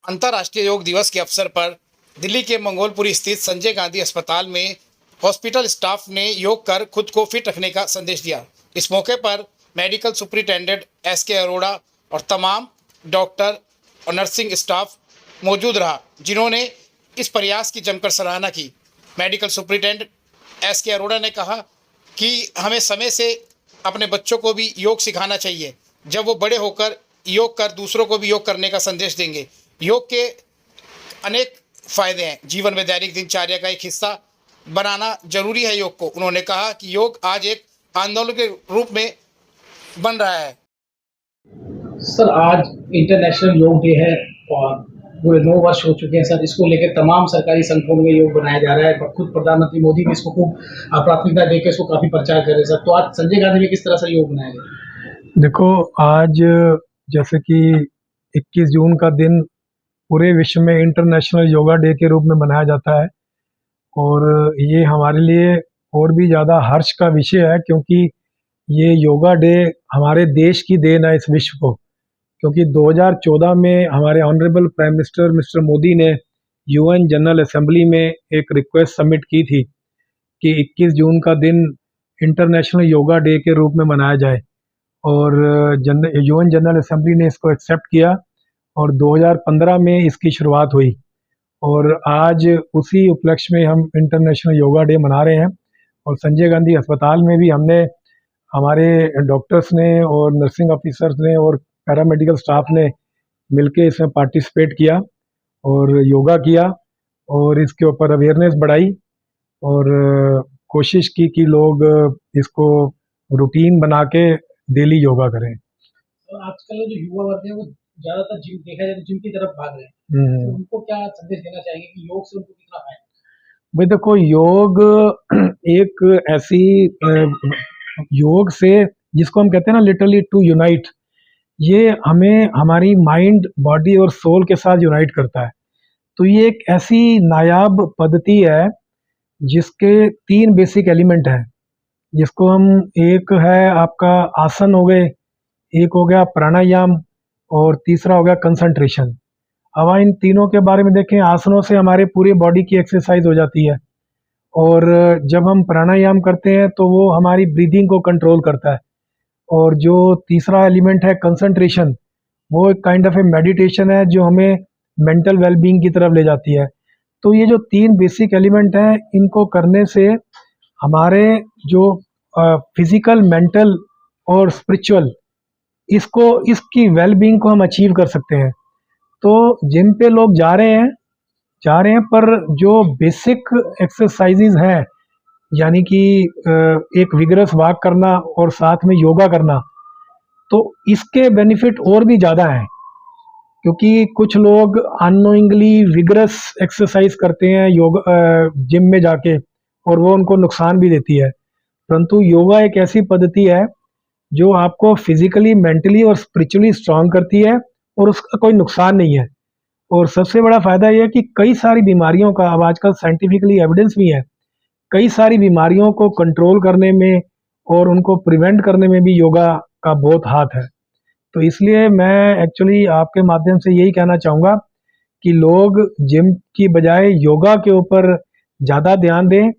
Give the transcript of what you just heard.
अंतर्राष्ट्रीय योग दिवस के अवसर पर दिल्ली के मंगोलपुरी स्थित संजय गांधी अस्पताल में हॉस्पिटल स्टाफ ने योग कर खुद को फिट रखने का संदेश दिया। इस मौके पर मेडिकल सुपरिटेंडेंट एस के अरोड़ा और तमाम डॉक्टर और नर्सिंग स्टाफ मौजूद रहा, जिन्होंने इस प्रयास की जमकर सराहना की। मेडिकल सुपरिटेंडेंट एस के अरोड़ा ने कहा कि हमें समय से अपने बच्चों को भी योग सिखाना चाहिए। जब वो बड़े होकर योग कर दूसरों को भी योग करने का संदेश देंगे। योग के अनेक फायदे हैं। जीवन में दैनिक दिनचर्या का एक हिस्सा बनाना जरूरी है योग को। उन्होंने कहा कि योग आज एक आंदोलन के रूप में बन रहा है। सर, आज इंटरनेशनल योग डे है और पूरे 9 वर्ष हो चुके हैं सर। इसको लेकर तमाम सरकारी संगठनों में योग बनाया जा रहा है। खुद प्रधानमंत्री मोदी भी इसको खूब प्राथमिकता देकर इसको काफी प्रचार कर रहे हैं सर। तो आज संजय गांधी में किस तरह से योग बनाया गया? देखो, आज जैसे कि 21 जून का दिन पूरे विश्व में इंटरनेशनल योगा डे के रूप में मनाया जाता है और ये हमारे लिए और भी ज़्यादा हर्ष का विषय है, क्योंकि ये योगा डे हमारे देश की देन है इस विश्व को। क्योंकि 2014 में हमारे honourable prime minister mister Modi ने यूएन जनरल असेंबली में एक रिक्वेस्ट सबमिट की थी कि 21 जून का दिन इंटरनेशनल योगा डे के रूप में मनाया जाए और यूएन जनरल असेंबली ने इसको एक्सेप्ट किया और 2015 में इसकी शुरुआत हुई और आज उसी उपलक्ष्य में हम इंटरनेशनल योगा डे मना रहे हैं। और संजय गांधी अस्पताल में भी हमने हमारे डॉक्टर्स ने और नर्सिंग ऑफिसर्स ने और पैरामेडिकल स्टाफ ने मिलके इसमें पार्टिसिपेट किया और योगा किया और इसके ऊपर अवेयरनेस बढ़ाई और कोशिश की कि लोग इसको रूटीन बना के डेली योगा करें। तो आजकल जो युवा वर्ग है वो ज्यादातर जिम देखा जाए तो जिम की तरफ भाग रहे हैं। तो उनको क्या संदेश देना चाहेंगे कि योग से उनको कितना फायदा? भाई देखो, योग एक ऐसी योग से जिसको हम कहते हैं ना लिटरली टू यूनाइट, ये हमें हमारी माइंड बॉडी और सोल के साथ यूनाइट करता है। तो ये एक ऐसी नायाब पद्धति है जिसके 3 बेसिक एलिमेंट हैं, जिसको हम एक है आपका आसन हो गए, एक हो गया प्राणायाम और तीसरा हो गया कंसंट्रेशन। अब इन तीनों के बारे में देखें, आसनों से हमारे पूरी बॉडी की एक्सरसाइज हो जाती है और जब हम प्राणायाम करते हैं तो वो हमारी ब्रीदिंग को कंट्रोल करता है और जो तीसरा एलिमेंट है कंसंट्रेशन, वो एक काइंड ऑफ ए मेडिटेशन है जो हमें मेंटल वेलबींग की तरफ ले जाती है। तो ये जो 3 बेसिक एलिमेंट हैं, इनको करने से हमारे जो फिजिकल, मेंटल और स्पिरिचुअल इसकी वेलबींग को हम अचीव कर सकते हैं। तो जिम पे लोग जा रहे हैं पर जो बेसिक एक्सरसाइजेज हैं, यानी कि एक विगरस वॉक करना और साथ में योगा करना, तो इसके बेनिफिट और भी ज़्यादा हैं। क्योंकि कुछ लोग अननोइंगली विगरस एक्सरसाइज करते हैं योगा जिम में जाके और वो उनको नुकसान भी देती है। परंतु योगा एक ऐसी पद्धति है जो आपको फिजिकली, मेंटली और स्पिरिचुअली स्ट्रांग करती है और उसका कोई नुकसान नहीं है। और सबसे बड़ा फायदा यह है कि कई सारी बीमारियों का अब आजकल साइंटिफिकली एविडेंस भी है, कई सारी बीमारियों को कंट्रोल करने में और उनको प्रिवेंट करने में भी योगा का बहुत हाथ है। तो इसलिए मैं एक्चुअली आपके माध्यम से यही कहना चाहूँगा कि लोग जिम की बजाय योगा के ऊपर ज़्यादा ध्यान दें